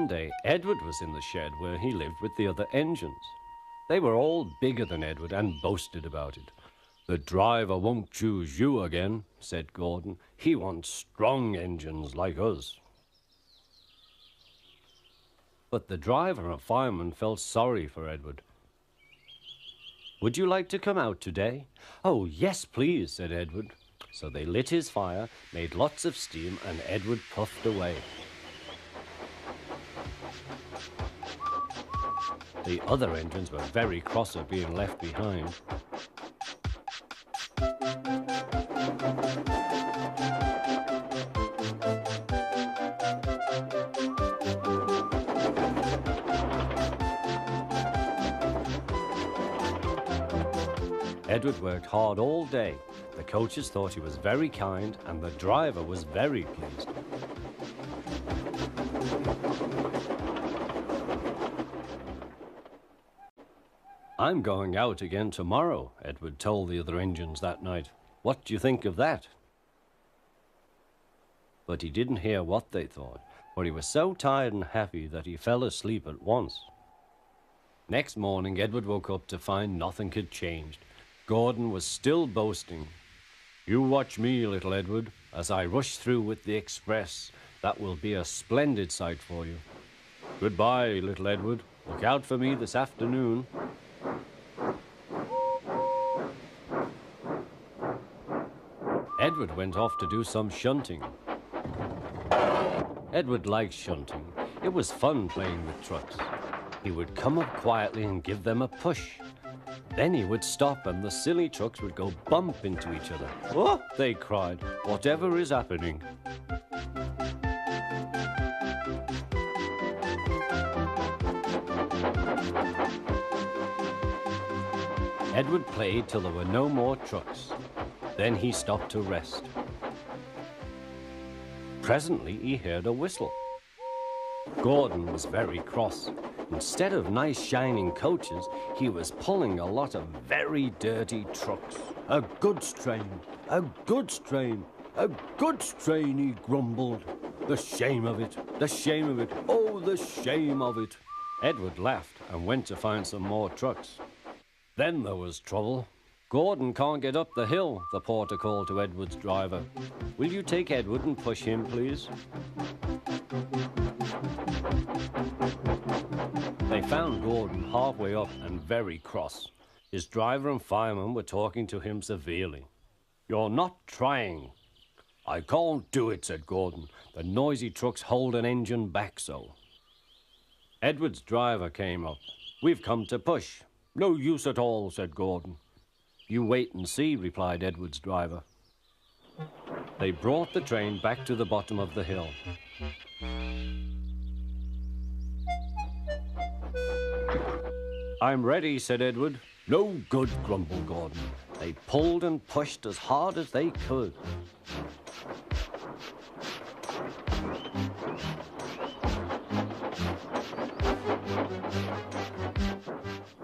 One day, Edward was in the shed where he lived with the other engines. They were all bigger than Edward and boasted about it. "The driver won't choose you again," said Gordon. "He wants strong engines like us." But the driver and fireman felt sorry for Edward. "Would you like to come out today?" "Oh, yes, please," said Edward. So they lit his fire, made lots of steam, and Edward puffed away. The other engines were very cross at being left behind. Edward worked hard all day. The coaches thought he was very kind, and the driver was very pleased. "I'm going out again tomorrow," Edward told the other engines that night. "What do you think of that?" But he didn't hear what they thought, for he was so tired and happy that he fell asleep at once. Next morning, Edward woke up to find nothing had changed. Gordon was still boasting. "You watch me, little Edward, as I rush through with the express. That will be a splendid sight for you. Goodbye, little Edward. Look out for me this afternoon." Edward went off to do some shunting. Edward liked shunting. It was fun playing with trucks. He would come up quietly and give them a push. Then he would stop and the silly trucks would go bump into each other. "Oh!" they cried. "Whatever is happening?" Edward played till there were no more trucks. Then he stopped to rest. Presently he heard a whistle. Gordon was very cross. Instead of nice shining coaches, he was pulling a lot of very dirty trucks. "A goods train, a goods train, a goods train," he grumbled. "The shame of it, the shame of it, oh, the shame of it." Edward laughed and went to find some more trucks. Then there was trouble. "Gordon can't get up the hill," the porter called to Edward's driver. "Will you take Edward and push him, please?" They found Gordon halfway up and very cross. His driver and fireman were talking to him severely. "You're not trying." "I can't do it," said Gordon. "The noisy trucks hold an engine back so." Edward's driver came up. "We've come to push." "No use at all," said Gordon. "You wait and see," replied Edward's driver. They brought the train back to the bottom of the hill. "I'm ready," said Edward. "No good," grumbled Gordon. They pulled and pushed as hard as they could.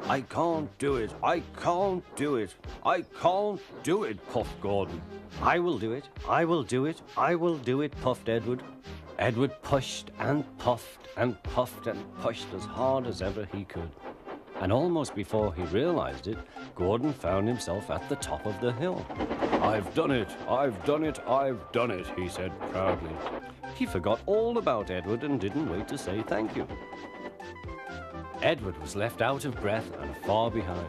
"I can't do it, I can't do it, I can't do it," puffed Gordon. "I will do it, I will do it, I will do it," puffed Edward. Edward pushed and puffed and puffed and pushed as hard as ever he could. And almost before he realized it, Gordon found himself at the top of the hill. "I've done it, I've done it, I've done it," he said proudly. He forgot all about Edward and didn't wait to say thank you. Edward was left out of breath and far behind.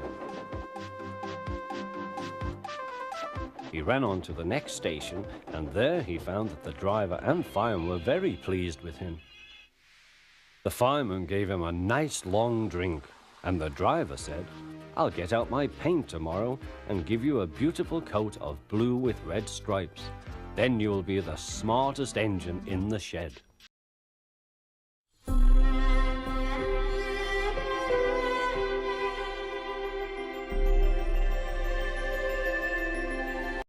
He ran on to the next station, and there he found that the driver and fireman were very pleased with him. The fireman gave him a nice long drink, and the driver said, "I'll get out my paint tomorrow and give you a beautiful coat of blue with red stripes. Then you'll be the smartest engine in the shed."